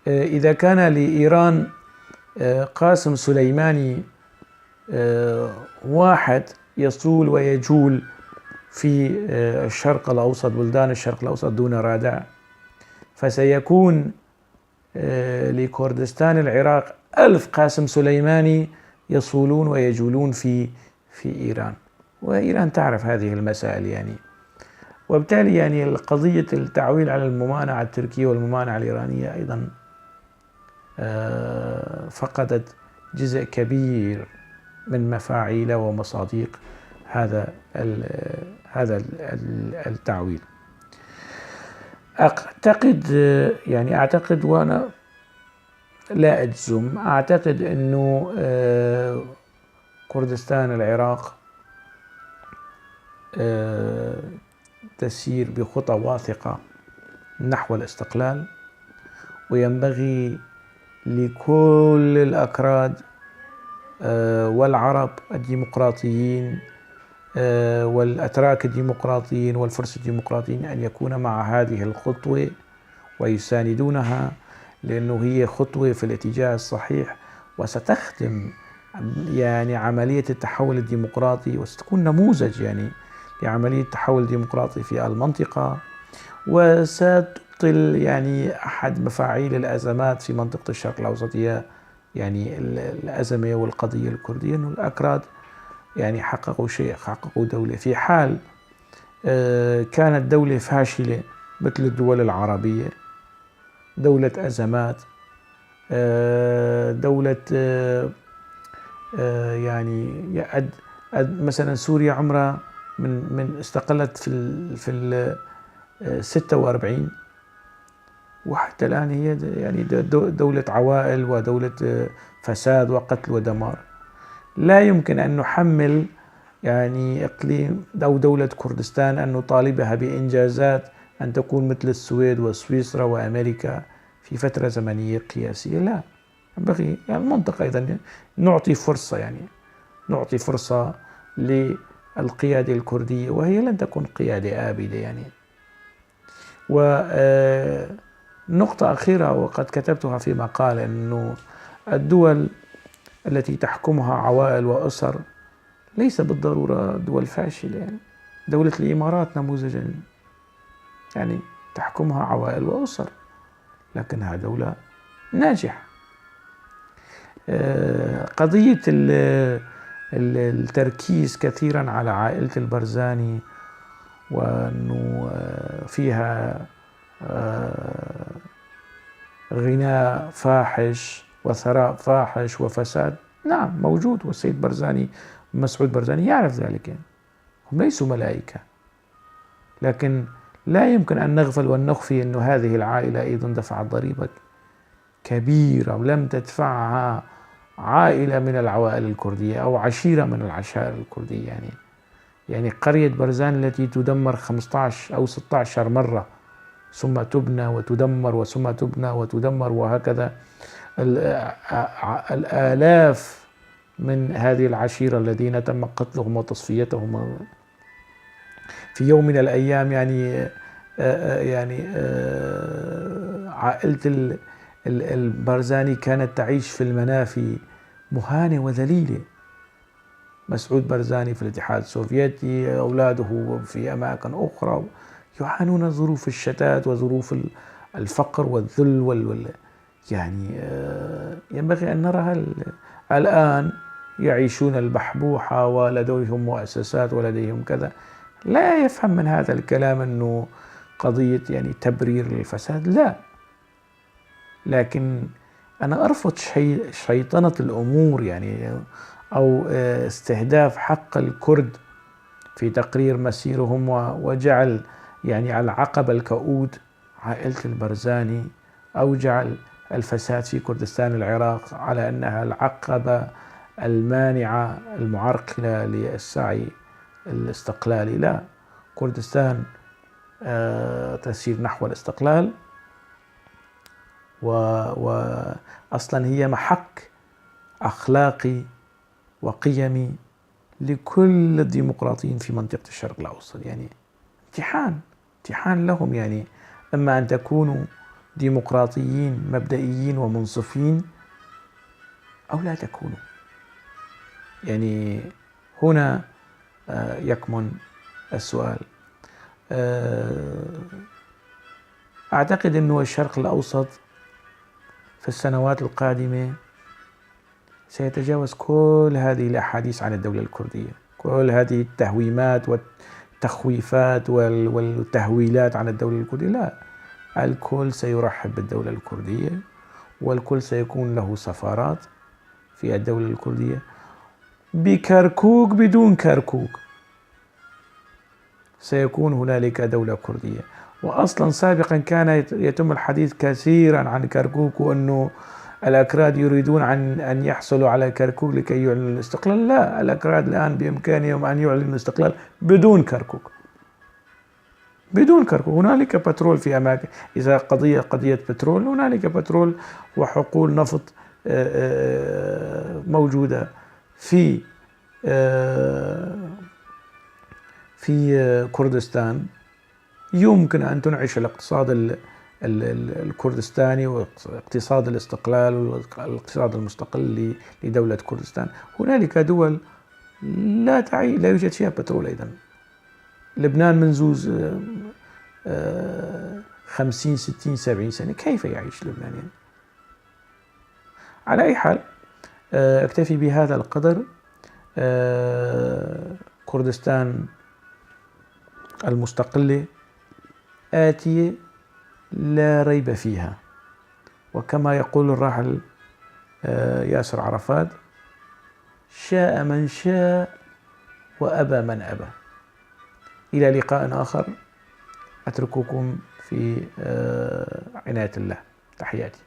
إذا كان لإيران قاسم سليماني واحد يصول ويجول في الشرق الأوسط، بلدان الشرق الأوسط دون رادع، فسيكون لكردستان العراق 1000 قاسم سليماني يصولون ويجولون في إيران، وإيران تعرف هذه المسائل يعني. وبالتالي يعني قضية التعويل على الممانعة التركية والممانعة الإيرانية أيضا فقدت جزء كبير من مفاعيل ومصادق هذا التعويل. أعتقد وأنا لا أجزم، أعتقد أنه كردستان العراق تسير بخطى واثقة نحو الاستقلال، وينبغي لكل الأكراد والعرب الديمقراطيين والأتراك الديمقراطيين والفرس الديمقراطيين أن يكون مع هذه الخطوة ويساندونها، لأنه هي خطوة في الاتجاه الصحيح، وستخدم يعني عملية التحول الديمقراطي، وستكون نموذج يعني لعملية التحول الديمقراطي في المنطقة، وستبطل يعني أحد مفاعيل الأزمات في منطقة الشرق الأوسط، هي يعني الأزمة والقضية الكردية، أنه الأكراد يعني حققوا دولة. في حال كانت دولة فاشلة مثل الدول العربية، دولة أزمات، دولة يعني مثلا سوريا عمرها من استقلت في 46 وحتى الآن هي يعني دولة عوائل ودولة فساد وقتل ودمار. لا يمكن أن نحمل يعني إقليم أو دولة كردستان أن نطالبها بإنجازات أن تكون مثل السويد وسويسرا وأمريكا في فترة زمنية قياسية. لا، ينبغي يعني المنطقة أيضا نعطي فرصة للقيادة الكردية، وهي لن تكون قيادة آبدة يعني. ونقطة أخيرة وقد كتبتها في مقال، أنه الدول التي تحكمها عوائل وأسر ليس بالضرورة دول فاشلة يعني. دولة الإمارات نموذجا يعني تحكمها عوائل وأسر، لكنها دولة ناجحة. قضية التركيز كثيرا على عائلة البرزاني، وأنه فيها غناء فاحش وثراء فاحش وفساد، نعم موجود، والسيد برزاني مسعود برزاني يعرف ذلك يعني. هم ليسوا ملائكة، لكن لا يمكن أن نغفل ونخفي أن هذه العائلة أيضا دفعت ضريبة كبيرة لم تدفعها عائلة من العوائل الكردية أو عشيرة من العشائر الكردية يعني قرية برزان التي تدمر 15 أو 16 مرة، ثم تبنى وتدمر وثم تبنى وتدمر، وهكذا الآلاف من هذه العشيرة الذين تم قتلهم وتصفيتهم في يوم من الأيام. يعني عائلة البرزاني كانت تعيش في المنافي مهانة وذليلة. مسعود برزاني في الاتحاد السوفيتي، أولاده في أماكن أخرى يعانون ظروف الشتات وظروف الفقر والذل يعني ينبغي أن نرى الآن يعيشون البحبوحة ولديهم مؤسسات ولديهم كذا. لا يفهم من هذا الكلام أنه قضية يعني تبرير للفساد، لا، لكن أنا أرفض شيطنة الأمور يعني، أو استهداف حق الكرد في تقرير مسيرهم وجعل يعني العقبة الكؤود عائلة البرزاني، أو جعل الفساد في كردستان العراق على أنها العقبة المانعة المعرقلة للسعي الاستقلالي. لا، كردستان تسير نحو الاستقلال، وأصلا هي محك أخلاقي وقيمي لكل الديمقراطيين في منطقة الشرق الأوسط. يعني امتحان لهم يعني، إما أن تكونوا ديمقراطيين مبدئيين ومنصفين أو لا تكونوا؟ يعني هنا يكمن السؤال. أعتقد أنه الشرق الأوسط في السنوات القادمة سيتجاوز كل هذه الأحاديث عن الدولة الكردية، كل هذه التهويمات والتخويفات والتهويلات عن الدولة الكردية. لا، الكل سيرحب بالدولة الكردية، والكل سيكون له سفارات في الدولة الكردية، بكركوك بدون كركوك سيكون هنالك دولة كردية. وأصلا سابقا كان يتم الحديث كثيرا عن كركوك، وأنه الأكراد يريدون أن يحصلوا على كركوك لكي يعلنوا الاستقلال. لا، الأكراد الآن بإمكانهم أن يعلنوا الاستقلال بدون كركوك، بدون كركوك. هنالك بترول في أماكن، إذا قضية بترول، هنالك بترول وحقول نفط موجودة في كردستان، يمكن أن تنعش الاقتصاد الكردستاني واقتصاد الاستقلال والاقتصاد المستقل لدولة كردستان. هنالك دول لا يوجد فيها بترول أيضا. لبنان منذ 50 60 70 سنة، كيف يعيش لبنان يعني؟ على أي حال، أكتفي بهذا القدر. كردستان المستقلة آتية لا ريب فيها، وكما يقول الراحل ياسر عرفات: شاء من شاء وأبى من أبى. إلى لقاء آخر، أترككم في عناية الله. تحياتي.